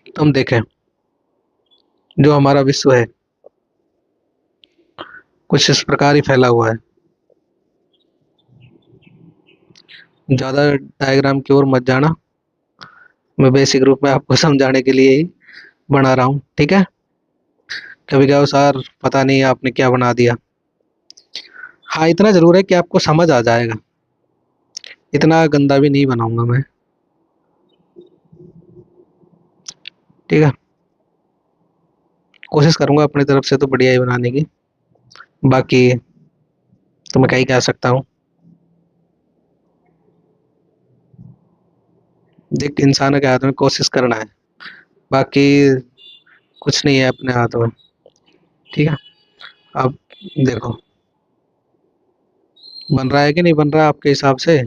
तो हम देखें जो हमारा विश्व है कुछ इस प्रकार ही फैला हुआ है। ज़्यादा डायग्राम की ओर मत जाना, मैं बेसिक रूप में आपको समझाने के लिए ही बना रहा हूँ, ठीक है। कभी कहो सर पता नहीं आपने क्या बना दिया। हाँ, इतना जरूर है कि आपको समझ आ जाएगा, इतना गंदा भी नहीं बनाऊंगा मैं, ठीक है। कोशिश करूंगा अपनी तरफ से तो बढ़िया ही बनाने की, बाकी तो मैं क्या ही कह सकता हूँ। देख, इंसान के हाथ में कोशिश करना है, बाकी कुछ नहीं है अपने हाथ में, ठीक है। अब देखो बन रहा है कि नहीं बन रहा आपके हिसाब से।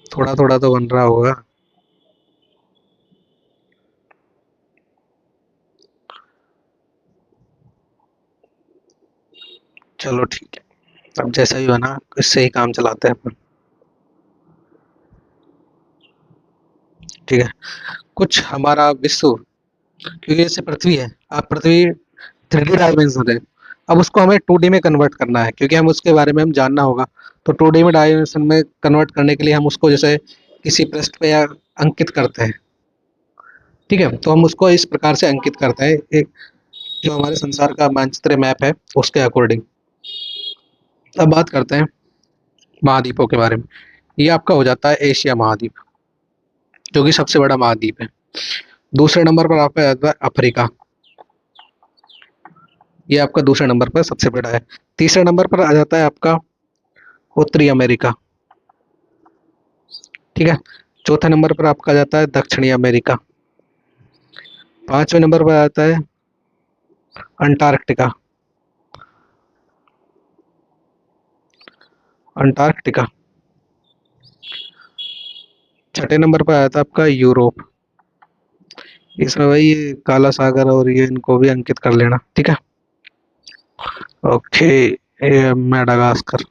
थोड़ा थोड़ा तो बन रहा होगा। चलो ठीक है, अब जैसा भी बना इससे ही काम चलाते हैं अपन, ठीक है। कुछ हमारा विश्व, क्योंकि जैसे पृथ्वी है, आप पृथ्वी 3D डायमेंशन है, अब उसको हमें 2D में कन्वर्ट करना है, क्योंकि हम उसके बारे में हम जानना होगा। तो 2D में डायमेंशन में कन्वर्ट करने के लिए हम उसको जैसे किसी पृष्ठ पे या अंकित करते हैं, ठीक है। तो हम उसको इस प्रकार से अंकित करते हैं, एक जो हमारे संसार का मानचित्र मैप है उसके अकॉर्डिंग। अब बात करते हैं महाद्वीपों के बारे में। ये आपका हो जाता है एशिया महाद्वीप, जो कि सबसे बड़ा महाद्वीप है। दूसरे नंबर पर आपका आता है अफ्रीका, ये आपका दूसरे नंबर पर सबसे बड़ा है। तीसरे नंबर पर आ जाता है आपका उत्तरी अमेरिका, ठीक है। चौथे नंबर पर आपका आ जाता है दक्षिणी अमेरिका। पांचवें नंबर पर आता है अंटार्कटिका, अंटार्कटिका। छठे नंबर पर आया था आपका यूरोप, इसमें भाई ये काला सागर और ये इनको भी अंकित कर लेना, ठीक है। ओके, ये मेडागास्कर,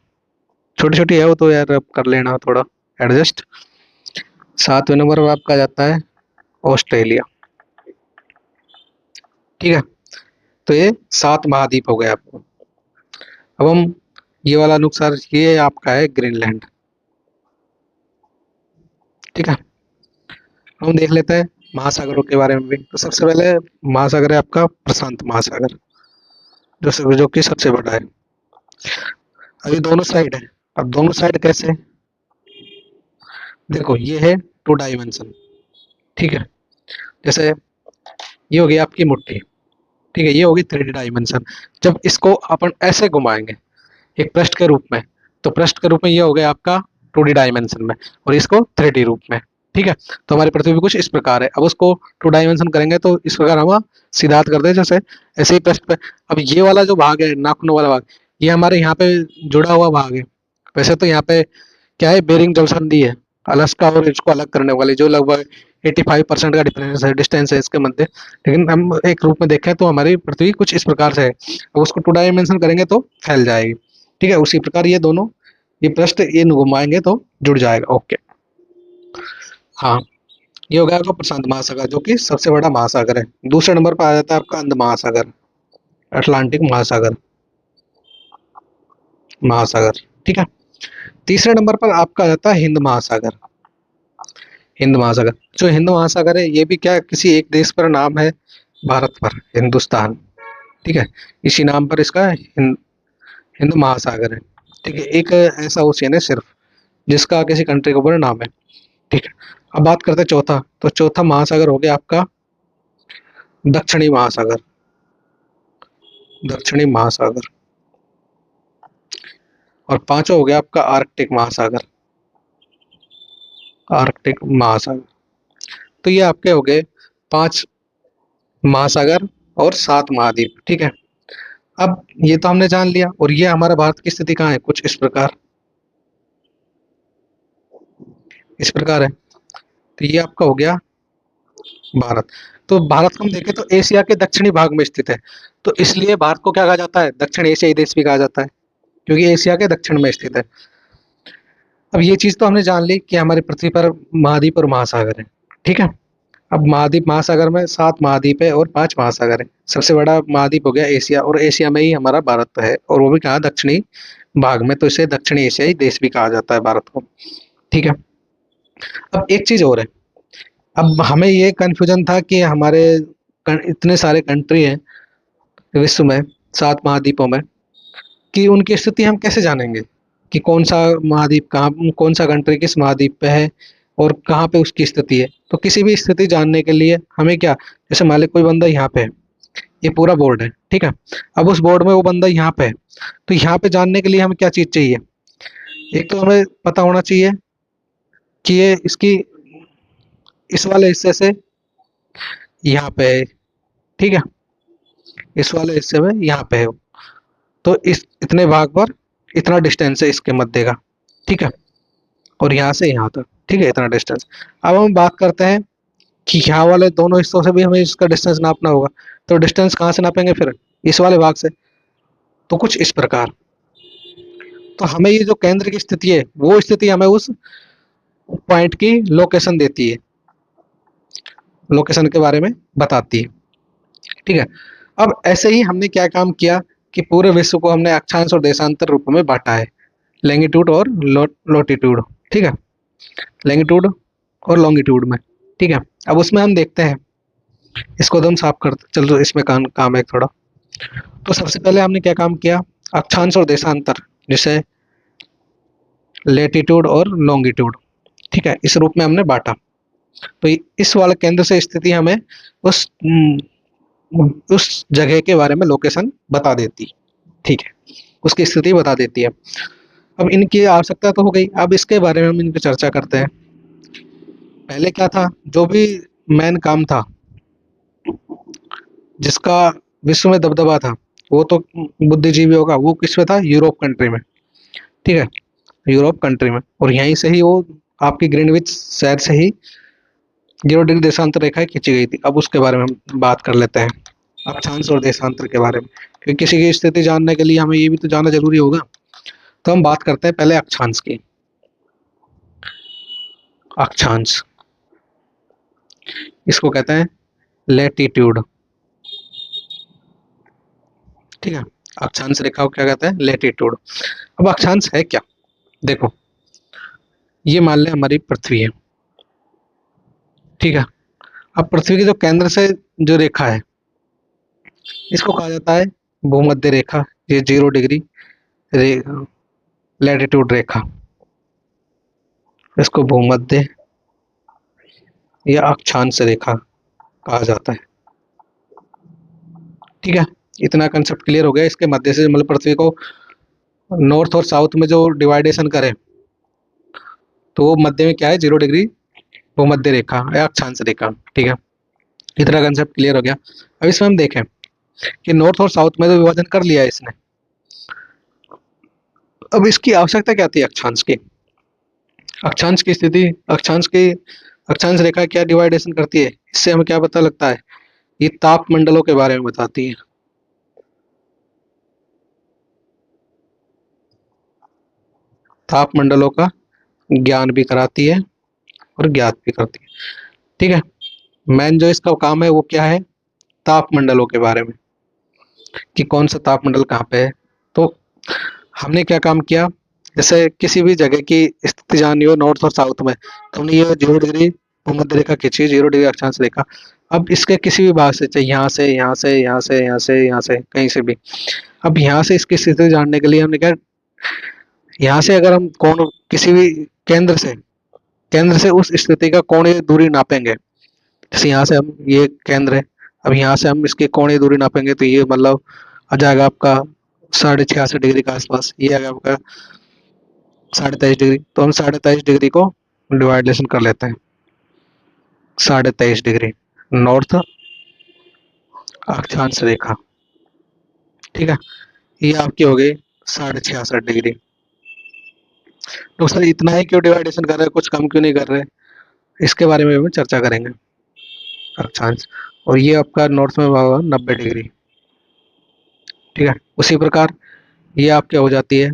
छोटी छोटी है वो तो यार, अब कर लेना थोड़ा एडजस्ट। सातवें नंबर पर आपका आ जाता है ऑस्ट्रेलिया, ठीक है। तो ये 7 महाद्वीप हो गए आपको। अब हम ये वाला नुकसान, ये आपका है ग्रीनलैंड, ठीक है। हम देख लेते हैं महासागरों के बारे में भी। तो सबसे पहले महासागर है आपका प्रशांत महासागर, जो कि सबसे बड़ा है। अभी दोनों साइड है, अब दोनों साइड कैसे, देखो ये है 2 डायमेंशन, ठीक है। जैसे ये होगी आपकी मुट्ठी, ठीक है, ये होगी 3D डायमेंशन। जब इसको अपन ऐसे घुमाएंगे एक पृष्ठ के रूप में, तो पृष्ठ के रूप में ये हो गया आपका 2D डायमेंशन में, और इसको 3D रूप में, ठीक है। तो हमारी पृथ्वी भी कुछ इस प्रकार है। अब उसको 2 डायमेंशन करेंगे तो इस प्रकार हम सिद्धार्थ करते हैं जैसे, ऐसे ही पृष्ठ पे। अब ये वाला जो भाग है नाखूनों वाला भाग, ये हमारे यहाँ पे जुड़ा हुआ भाग है। वैसे तो यहाँ पे क्या है, बेरिंग जल संधि है अलास्का और इसको अलग करने वाली, जो लगभग 85% का डिफरेंस है, डिस्टेंस है इसके मध्य। लेकिन हम एक रूप में देखें तो हमारी पृथ्वी कुछ इस प्रकार से है। अब उसको 2 डायमेंशन करेंगे तो फैल जाएगी, ठीक है। उसी प्रकार ये दोनों, ये पृष्ठ ये घुमाएंगे तो जुड़ जाएगा, ओके। हाँ, ये हो गया आपका प्रशांत महासागर, जो कि सबसे बड़ा महासागर है। दूसरे नंबर पर आ जाता है आपका अंध महासागर, अटलांटिक महासागर, महासागर, ठीक है। तीसरे नंबर पर आपका आ जाता है हिंद महासागर, हिंद महासागर। जो हिंद महासागर है ये भी क्या किसी एक देश पर नाम है, भारत पर, हिंदुस्तान, ठीक है। इसी नाम पर इसका हिंद महासागर है, ठीक है। एक ऐसा ओशियन है सिर्फ जिसका किसी कंट्री के ऊपर नाम है, ठीक है। अब बात करते हैं चौथा, तो चौथा महासागर हो गया आपका दक्षिणी महासागर, दक्षिणी महासागर। और पांचवा हो गया आपका आर्कटिक महासागर, आर्कटिक महासागर। तो ये आपके हो गए 5 महासागर और 7 महाद्वीप, ठीक है। अब ये तो हमने जान लिया, और ये हमारा भारत की स्थिति कहाँ है, कुछ इस प्रकार, इस प्रकार है। तो ये आपका हो गया भारत। तो भारत को हम देखें तो एशिया के दक्षिणी भाग में स्थित है, तो इसलिए भारत को क्या कहा जाता है, दक्षिण एशियाई देश भी कहा जाता है, क्योंकि एशिया के दक्षिण में स्थित है। अब ये चीज तो हमने जान ली कि हमारी पृथ्वी पर महाद्वीप और महासागर है, ठीक है। अब महाद्वीप महासागर में 7 महाद्वीप है और 5 महासागर है। सबसे बड़ा महाद्वीप हो गया एशिया, और एशिया में ही हमारा भारत है, और वो भी कहाँ, दक्षिणी भाग में, तो इसे दक्षिणी एशियाई देश भी कहा जाता है भारत को, ठीक है। अब एक चीज और है, अब हमें ये कंफ्यूजन था कि हमारे इतने सारे कंट्री हैं विश्व में, 7 महाद्वीपों में, कि उनकी स्थिति हम कैसे जानेंगे कि कौन सा महाद्वीप कहाँ, कौन सा कंट्री किस महाद्वीप पे है और कहाँ पे उसकी स्थिति है। तो किसी भी स्थिति जानने के लिए हमें क्या, जैसे मान लो कोई बंदा यहाँ पे है, ये पूरा बोर्ड है, ठीक है। अब उस बोर्ड में वो बंदा यहाँ पे है, तो यहाँ पे जानने के लिए हमें क्या चीज चाहिए, एक तो हमें पता होना चाहिए कि ये इसकी इस वाले हिस्से से यहाँ पे है, ठीक है, इस वाले हिस्से में यहाँ पे है, तो इस इतने भाग पर इतना डिस्टेंस है इसके मध्य का, ठीक है, और यहाँ से यहाँ तक, ठीक है, इतना डिस्टेंस। अब हम बात करते हैं कि यहाँ वाले दोनों हिस्सों से भी हमें इसका डिस्टेंस नापना होगा, तो डिस्टेंस कहाँ से नापेंगे फिर, इस वाले भाग से, तो कुछ इस प्रकार। तो हमें ये जो केंद्र की स्थिति है, वो स्थिति हमें उस पॉइंट की लोकेशन देती है, लोकेशन के बारे में बताती है, ठीक है। अब ऐसे ही हमने क्या काम किया कि पूरे विश्व को हमने अक्षांश और देशांतर रूप में बांटा है, लैंगिट्यूड और लोटिट्यूड, ठीक है, लैंगिट्यूड और लॉन्गिट्यूड में, ठीक है। अब उसमें हम देखते हैं, इसको तो हम साफ कर चलो, इसमें काम है थोड़ा। तो सबसे पहले हमने क्या काम किया, अक्षांश और देशांतर, जिसे लेटीट्यूड और लॉन्गिट्यूड, ठीक है, इस रूप में हमने बांटा। तो इस वाले केंद्र से स्थिति हमें उस उस जगह के बारे में लोकेशन बता देती, ठीक है, उसकी स्थिति बता देती है। अब इनकी आवश्यकता तो हो गई, अब इसके बारे में हम इनकी चर्चा करते हैं। पहले क्या था, जो भी मेन काम था, जिसका विश्व में दबदबा था, वो तो बुद्धिजीवी होगा, वो किस में था, यूरोप कंट्री में, ठीक है, यूरोप कंट्री में, और यहीं से ही वो आपकी ग्रीनविच शहर से ही 0 डिग्री देशांतर रेखा खींची गई थी। अब उसके बारे में हम बात कर लेते हैं, अक्षांश और देशांतर के बारे में, क्योंकि किसी की स्थिति जानने के लिए हमें ये भी तो जानना जरूरी होगा। तो हम बात करते हैं पहले अक्षांश की। अक्षांश, इसको कहते हैं लेटीट्यूड, ठीक है, अक्षांश रेखा को क्या कहते हैं, लेटीट्यूड। अब अक्षांश है क्या, देखो, ये मान लें हमारी पृथ्वी है, ठीक है। अब पृथ्वी के जो केंद्र से जो रेखा है, इसको कहा जाता है भूमध्य रेखा, ये 0 डिग्री लैटिट्यूड रेखा, इसको भूमध्य या अक्षांश रेखा कहा जाता है, ठीक है। इतना कंसेप्ट क्लियर हो गया। इसके मध्य से मतलब पृथ्वी को नॉर्थ और साउथ में जो डिवाइडेशन करे, तो वो मध्य में क्या है, 0 डिग्री भूमध्य रेखा या अक्षांश रेखा, ठीक है। इतना कंसेप्ट क्लियर हो गया। अब इसमें हम देखें कि नॉर्थ और साउथ में तो विभाजन कर लिया है इसने, अब इसकी आवश्यकता क्या थी अक्षांश की, अक्षांश की स्थिति, अक्षांश रेखा क्या डिवाइडेशन करती है, इससे हमें क्या पता लगता है, ये ताप मंडलों के बारे में बताती है, ताप मंडलों का ज्ञान भी कराती है और ज्ञात भी करती है, ठीक है। मेन जो इसका काम है वो क्या है, ताप मंडलों के बारे में, कि कौन सा ताप मंडल कहाँ पे है। तो हमने क्या काम किया, जैसे किसी भी जगह की स्थिति जाननी हो नॉर्थ और साउथ में, तो हमने ये 0 डिग्री भूमध्य रेखा खींची, 0 डिग्री अक्षांश रेखा। अब इसके किसी भी भाग से, चाहे यहाँ से, यहाँ से, यहाँ से, यहाँ से, यहाँ से, कहीं से भी, अब यहाँ से इसकी स्थिति जानने के लिए हमने क्या, यहाँ से अगर हम कोण किसी भी केंद्र से उस स्थिति का कोणीय दूरी नापेंगे, जैसे यहाँ से हम, ये केंद्र है, अब यहाँ से हम इसकी कोणीय दूरी नापेंगे, तो ये मतलब आ जाएगा आपका 66.5 डिग्री के आसपास, ये आ गया आपका 23.5 डिग्री। तो हम 23.5 डिग्री को डिवाइडेशन कर लेते हैं, 23.5 डिग्री नॉर्थ अक्षांश रेखा, ठीक है, ये आपकी हो गई 66.5 डिग्री। तो सर इतना ही क्यों डिवाइडेशन कर रहे हैं, कुछ कम क्यों नहीं कर रहे, इसके बारे में हम चर्चा करेंगे, अक्षांश। और ये आपका नॉर्थ में होगा 90 डिग्री, ठीक है। उसी प्रकार ये आपके हो जाती है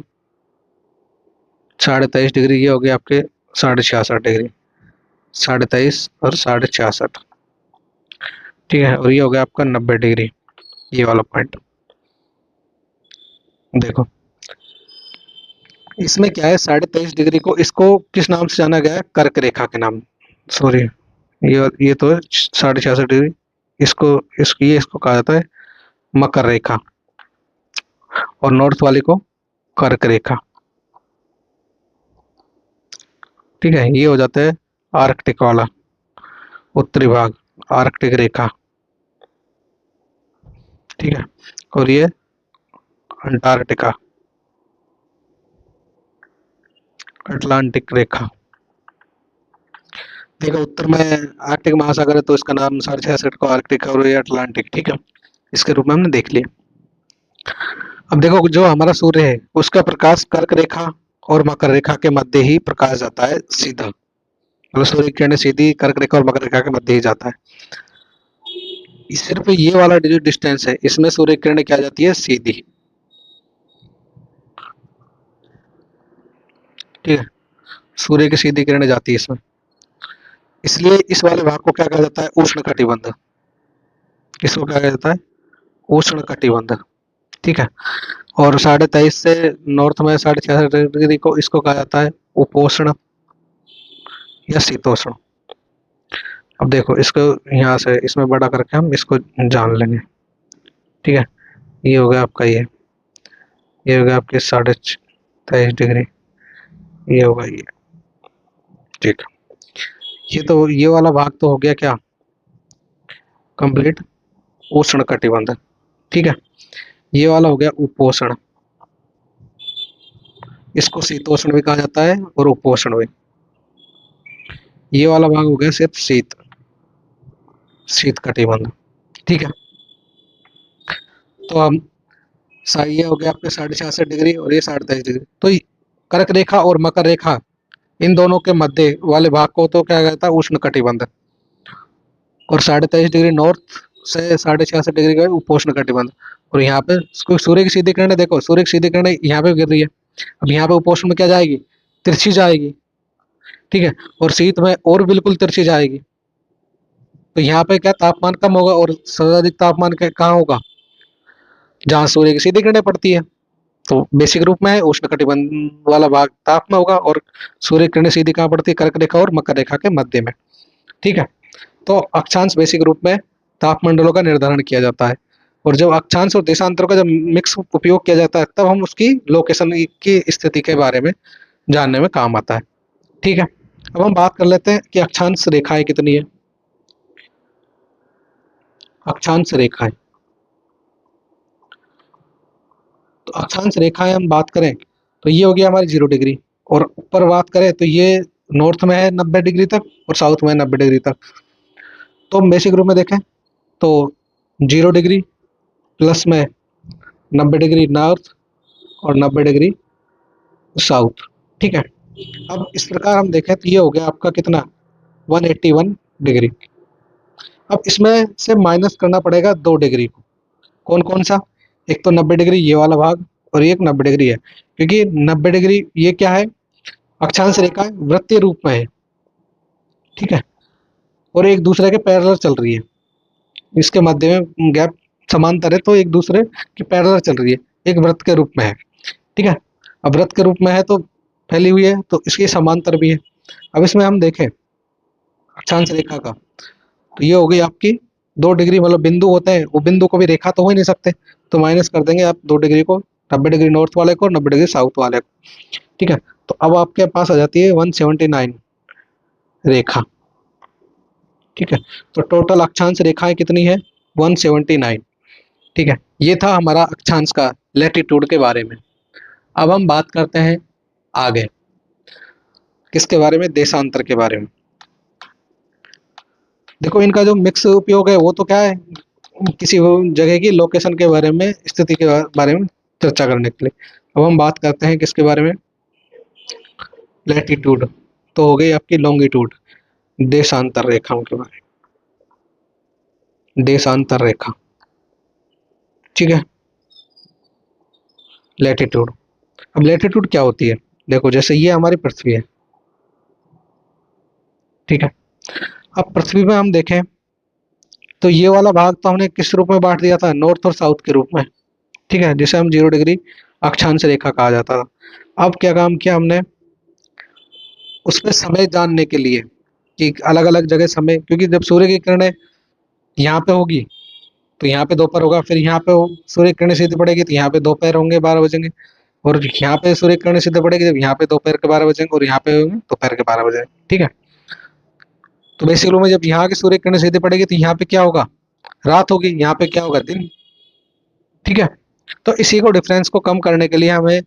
23.5 डिग्री, ये हो गया आपके 66.5 डिग्री, 23.5 और 66.5, ठीक है। और ये हो गया आपका 90 डिग्री, ये वाला पॉइंट। देखो इसमें क्या है, 23.5 डिग्री को इसको किस नाम से जाना गया है, कर्क रेखा के नाम, सॉरी, ये तो 66.5 डिग्री, इसको कहा जाता है मकर रेखा, और नॉर्थ वाले को कर्क रेखा, ठीक है। ये हो जाता है आर्कटिक वाला, उत्तरी भाग, आर्कटिक रेखा, ठीक है। और ये अंटार्कटिका, अटलांटिक रेखा। देखो उत्तर में आर्कटिक महासागर है, तो इसका नाम 66.5 को आर्कटिक और ये अटलांटिक, ठीक है। इसके रूप में हमने देख लिया। अब देखो जो हमारा सूर्य है उसका प्रकाश कर्क रेखा और मकर रेखा के मध्य ही प्रकाश जाता है सीधा, मतलब सूर्य की किरणें सीधी कर्क रेखा और मकर रेखा के मध्य ही जाता है। सिर्फ ये वाला जो डिस्टेंस है इसमें सूर्य की किरणें क्या जाती है, सीधी, ठीक है। सूर्य की सीधी किरणें जाती है इसमें, इसलिए इस वाले भाग को क्या कहा जाता है, उष्ण कटिबंध। इसको क्या कहा जाता है, उष्ण कटिबंध, ठीक है। और 23.5 से नॉर्थ में 66.5 डिग्री को इसको कहा जाता है उपोष्ण या शीतोष्ण। अब देखो इसको यहाँ से इसमें बड़ा करके हम इसको जान लेंगे, ठीक है। ये हो गया आपका, ये हो गया आपके 23.5 डिग्री, ये होगा ये, ठीक। ये तो ये वाला भाग तो हो गया क्या, कंप्लीट उष्ण कटिबंध, ठीक है। ये वाला हो गया उपोष्ण, इसको शीतोष्ण भी कहा जाता है और उपोष्ण भी। ये वाला भाग हो गया सिर्फ शीत कटिबंध, ठीक है। तो हम ये हो गया आपके 66.5 डिग्री और ये 23.5 डिग्री, तो कर्क रेखा और मकर रेखा इन दोनों के मध्य वाले भाग को तो क्या कहता है, उष्ण कटिबंध। और 23.5 डिग्री नॉर्थ से 66.5 डिग्री का उपोष्ण कटिबंध। और यहाँ पे सूर्य की सीधी किरणें, देखो सूर्य की सीधी किरणें यहाँ पे गिर रही है, अब यहाँ पे उपोष्ण में क्या जाएगी, तिरछी जाएगी, ठीक है। और शीत में और बिल्कुल तिरछी जाएगी, तो यहाँ पे क्या तापमान कम होगा और सर्वाधिक तापमान कहाँ होगा, जहाँ सूर्य की सीधी किरणें पड़ती है। तो बेसिक रूप में है उष्ण कटिबंध वाला भाग ताप में होगा, और सूर्य किरणें सीधी कहाँ पड़ती है, कर्क रेखा और मकर रेखा के मध्य में, ठीक है। तो अक्षांश बेसिक रूप में तापमंडलों का निर्धारण किया जाता है, और जब अक्षांश और देशांतरों का जब मिक्स उपयोग किया जाता है तब हम उसकी लोकेशन की स्थिति के बारे में जानने में काम आता है, ठीक है। अब हम बात कर लेते हैं कि अक्षांश रेखाएं कितनी है। अक्षांश रेखाएं, तो अक्षांश रेखाएं हम बात करें तो ये हो गया हमारी 0 डिग्री, और ऊपर बात करें तो ये नॉर्थ में है 90 डिग्री तक और साउथ में है 90 डिग्री तक। तो हम बेसिक रूप में देखें तो 0 डिग्री प्लस में 90 डिग्री नॉर्थ और 90 डिग्री साउथ, ठीक है। अब इस प्रकार हम देखें तो ये हो गया आपका कितना, 181 डिग्री। अब इसमें से माइनस करना पड़ेगा 2 डिग्री को, कौन कौन सा, एक तो 90 डिग्री ये वाला भाग, और एक 90 डिग्री है, क्योंकि 90 डिग्री ये क्या है, अक्षांश रेखा वृत्तीय रूप में है, ठीक है। और एक दूसरे के पैरेलल चल रही है, इसके मध्य में गैप समांतर है, तो एक दूसरे के पैरेलल चल रही है, एक वृत्त के रूप में है, ठीक है। अब वृत्त के रूप में है तो फैली हुई है, तो इसकी समांतर भी है। अब इसमें हम देखें अक्षांश रेखा का, तो ये हो गई आपकी 2 डिग्री, मतलब बिंदु होते हैं वो बिंदु को भी रेखा तो हो ही नहीं सकते, तो माइनस कर देंगे आप 2 डिग्री को, 90 डिग्री नॉर्थ वाले को और 90 डिग्री साउथ वाले को, ठीक है। तो अब आपके पास आ जाती है 179 रेखा, ठीक है। तो टोटल अक्षांश रेखाएं कितनी है, 179, ठीक है। ये था हमारा अक्षांश का लैटिट्यूड के बारे में। अब हम बात करते हैं आगे किसके बारे में, देशांतर के बारे में। देखो इनका जो मिक्स उपयोग है वो तो क्या है, किसी जगह की लोकेशन के बारे में, स्थिति के बारे में चर्चा करने के लिए। अब हम बात करते हैं किसके बारे में, लैटिट्यूड, तो हो गई आपकी लॉन्गिट्यूड, देशांतर रेखाओं के बारे में, देशांतर रेखा, ठीक है। लैटिट्यूड, अब लैटिट्यूड क्या होती है, देखो जैसे ये हमारी पृथ्वी है, ठीक है। अब पृथ्वी में हम देखें तो ये वाला भाग तो हमने किस रूप में बांट दिया था, नॉर्थ और साउथ के रूप में, ठीक है, जिसे हम 0 डिग्री अक्षांश रेखा कहा जाता था। अब क्या काम किया हमने, उसमें समय जानने के लिए कि अलग अलग जगह समय, क्योंकि जब सूर्य की किरणें यहाँ पे होगी तो यहाँ पे दोपहर होगा, फिर यहाँ पे सूर्य की किरणें सीधी पड़ेगी तो यहाँ पे दोपहर होंगे, 12 बजेंगे, और यहाँ पे सूर्य की किरणें सीधी पड़ेगी जब यहाँ पे दोपहर के 12 बजेंगे, और यहाँ पे होंगे दोपहर के 12 बजेंगे, ठीक है। तो बेसिकली में जब यहाँ की सूर्य की किरणें सीधी पड़ेगी तो यहाँ पे क्या होगा, रात होगी, यहाँ पे क्या होगा, दिन, ठीक है। तो इसी को डिफरेंस को कम करने के लिए, हमें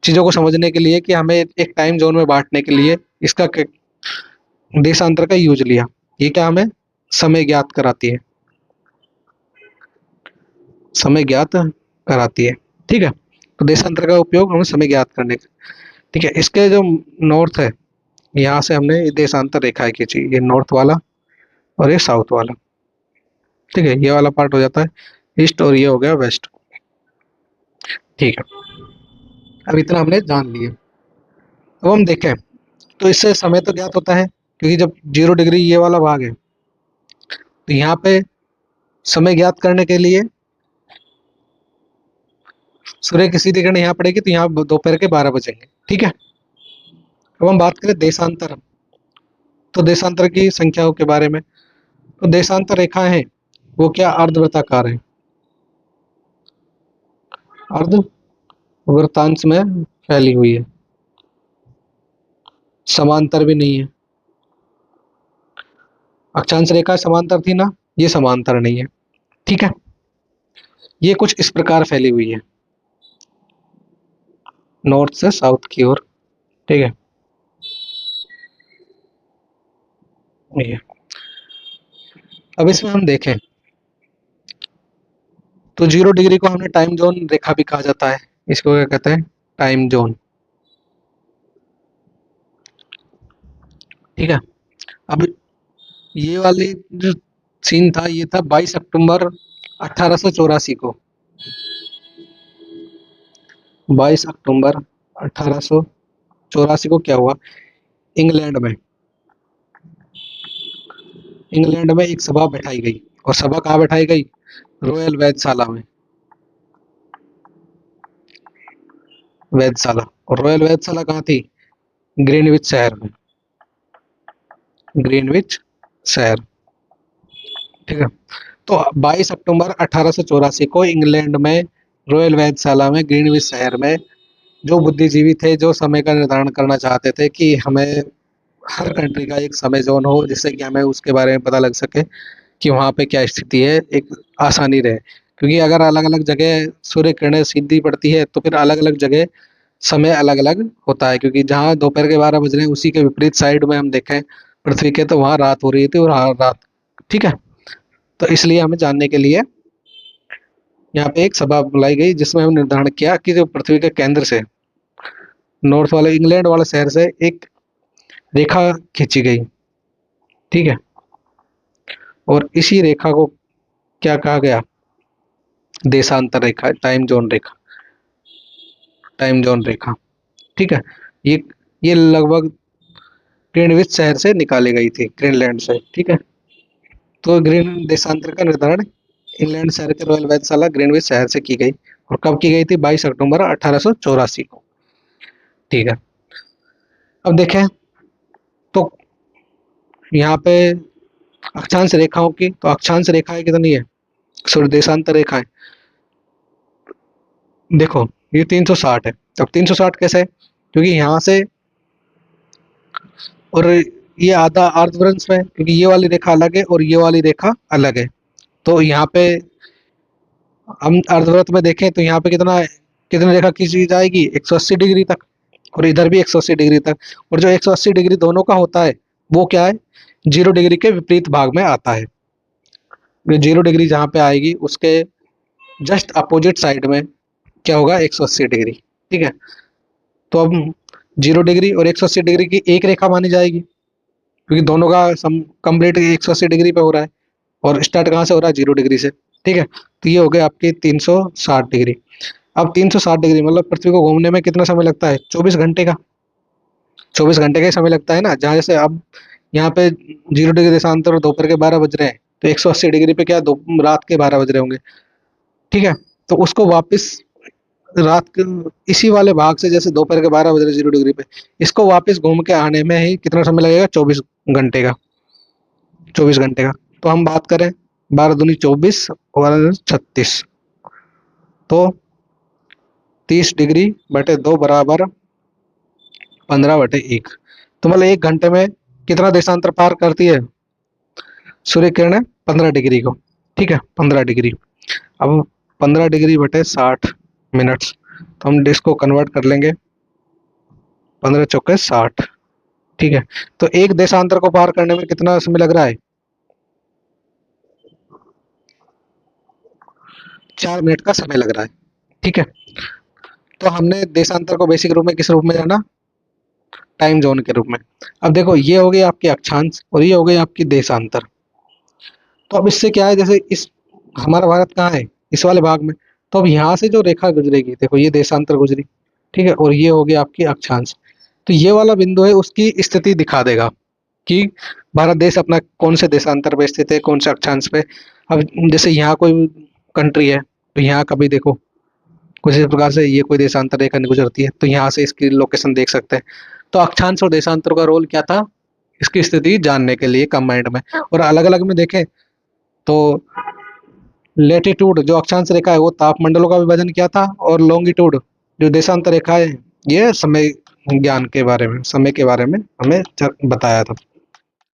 चीजों को समझने के लिए कि हमें एक टाइम जोन में बांटने के लिए इसका देशांतर का यूज लिया। ये क्या हमें समय ज्ञात कराती है, समय ज्ञात कराती है, ठीक है। तो देशांतर का उपयोग हमें समय ज्ञात करने का, ठीक है। इसके जो नॉर्थ है, यहाँ से हमने ये देशांतर रेखाएं खींची, ये नॉर्थ वाला और ये साउथ वाला, ठीक है। ये वाला पार्ट हो जाता है ईस्ट और ये हो गया वेस्ट, ठीक है। अब इतना हमने जान लिया। अब हम देखें तो इससे समय तो ज्ञात होता है, क्योंकि जब 0 डिग्री ये वाला भाग है तो यहाँ पे समय ज्ञात करने के लिए सूर्य की सीधी किरण यहाँ पड़ेगी तो यहाँ दोपहर के 12 बजेंगे, ठीक है। अब हम बात करें देशांतर, तो देशांतर की संख्याओं के बारे में, तो देशांतर रेखाएं हैं वो क्या अर्धवृत्ताकार है, अर्धवृत्तांश में फैली हुई है, समांतर भी नहीं है। अक्षांश रेखा समांतर थी ना, ये समांतर नहीं है, ठीक है। ये कुछ इस प्रकार फैली हुई है नॉर्थ से साउथ की ओर, ठीक है। ये अब इसमें हम देखें तो 0 डिग्री को हमने टाइम जोन रेखा भी कहा जाता है, इसको क्या कहते हैं, टाइम जोन, ठीक है। अब ये वाली जो सीन था ये था 22 अक्टूबर 1884 को, 22 अक्टूबर 1884 को क्या हुआ, इंग्लैंड में, इंग्लैंड में एक सभा बैठाई गई, और सभा कहाँ बैठाई गई, रॉयल वेधशाला में, वेधशाला। और रॉयल वेधशाला कहाँ थी, ग्रीनविच शहर में, ग्रीनविच शहर, ठीक है। तो 22 अक्टूबर 1884 को इंग्लैंड में रॉयल वेधशाला में ग्रीनविच शहर में जो बुद्धिजीवी थे, जो समय का निर्धारण करना चाहते थे कि हमें हर कंट्री का एक समय जोन हो, जिससे कि हमें उसके बारे में पता लग सके कि वहाँ पे क्या स्थिति है, एक आसानी रहे, क्योंकि अगर अलग अलग जगह सूर्य किरणें सीधी पड़ती है तो फिर अलग अलग जगह समय अलग अलग होता है, क्योंकि जहाँ दोपहर के 12 बज रहे हैं उसी के विपरीत साइड में हम देखें पृथ्वी के तो वहाँ रात हो रही थी, और हाँ रात, ठीक है। तो इसलिए हमें जानने के लिए यहाँ पे एक सभा बुलाई गई, जिसमें हम निर्धारण किया कि जो पृथ्वी के केंद्र से नॉर्थ वाले इंग्लैंड वाले शहर से एक रेखा खींची गई, ठीक है। और इसी रेखा को क्या कहा गया, देशांतर रेखा, टाइम जोन रेखा, टाइम जोन रेखा, ठीक है। ये ये लगभग ग्रीनविच शहर से निकाली गई थी, ग्रीनलैंड से, ठीक है। तो ग्रीन देशांतर का निर्धारण इंग्लैंड शहर के रॉयल वेधशाला ग्रीनविच शहर से की गई, और कब की गई थी, 22 अक्टूबर 1884 को, ठीक है। अब देखें तो यहाँ पे अक्षांश रेखाओं की, तो अक्षांश रेखाएं कितनी है, सूर्य देशांतर रेखाएं, देखो ये 360 है। अब 360 कैसे है, क्योंकि यहाँ से, और ये आधा अर्धवृंश में, क्योंकि ये वाली रेखा अलग है और ये वाली रेखा अलग है। तो यहाँ पे हम अर्धवृत्त में देखें तो यहाँ पे कितना, कितनी रेखा खींची जाएगी, 180 डिग्री तक, और इधर भी 180 डिग्री तक। और जो 180 डिग्री दोनों का होता है वो क्या है, 0 डिग्री के विपरीत भाग में आता है। 0 डिग्री जहाँ पे आएगी उसके जस्ट अपोजिट साइड में क्या होगा, 180 डिग्री, ठीक है। तो अब 0 डिग्री और 180 डिग्री की एक रेखा मानी जाएगी, क्योंकि दोनों का कंप्लीट 180 डिग्री पे हो रहा है, और स्टार्ट कहाँ से हो रहा है, 0 डिग्री से, ठीक है। तो ये हो गया आपकी 360 डिग्री। अब 360 डिग्री मतलब पृथ्वी को घूमने में कितना समय लगता है? 24 घंटे का। 24 घंटे का ही समय लगता है ना। जहाँ जैसे अब यहाँ पे 0 डिग्री देशांतर और दोपहर के 12 बज रहे हैं, तो 180 डिग्री पे क्या दो रात के 12 बज रहे होंगे। ठीक है, तो उसको वापस रात के इसी वाले भाग से, जैसे दोपहर के 12 बज रहे 0 डिग्री पे, इसको वापस घूम के आने में ही कितना समय लगेगा? 24 घंटे का। 24 घंटे का। तो हम बात करें 12 दूनी 24 और 36, तो 30 डिग्री बटे 2 बराबर 15/1। तो मतलब 1 घंटे में कितना देशांतर पार करती है सूर्य किरणें? 15 डिग्री को। ठीक है, 15 डिग्री। अब 15 डिग्री बटे 60 मिनट्स, तो हम इसको कन्वर्ट कर लेंगे। 15 चौके 60। ठीक है, तो एक देशांतर को पार करने में कितना समय लग रहा है? 4 मिनट का समय लग रहा है। ठीक है, तो हमने देशांतर को बेसिक रूप में किस रूप में जाना? टाइम जोन के रूप में। अब देखो, ये हो गई आपकी अक्षांश और ये हो गई आपकी देशांतर। तो अब इससे क्या है, जैसे इस हमारा भारत कहाँ है? इस वाले भाग में। तो अब यहाँ से जो रेखा गुजरेगी, देखो ये देशांतर गुजरी, ठीक है, और ये हो गई आपकी अक्षांश। तो ये वाला बिंदु है, उसकी स्थिति दिखा देगा कि भारत देश अपना कौन से देशांतर पे स्थित है, कौन से अक्षांश पे। अब जैसे यहाँ कोई कंट्री है, तो यहाँ का भी देखो कुछ इस प्रकार से ये कोई देशांतर रेखा गुजरती है, तो यहाँ से इसकी लोकेशन देख सकते हैं। तो अक्षांश और देशांतर का रोल क्या था? इसकी स्थिति जानने के लिए कंबाइंड में। और अलग अलग में देखें तो लेटीट्यूड जो अक्षांश रेखा है वो तापमंडलों का विभाजन किया था, और लॉन्गिट्यूड जो देशांतर रेखा है ये समय ज्ञान के बारे में, समय के बारे में हमें बताया था।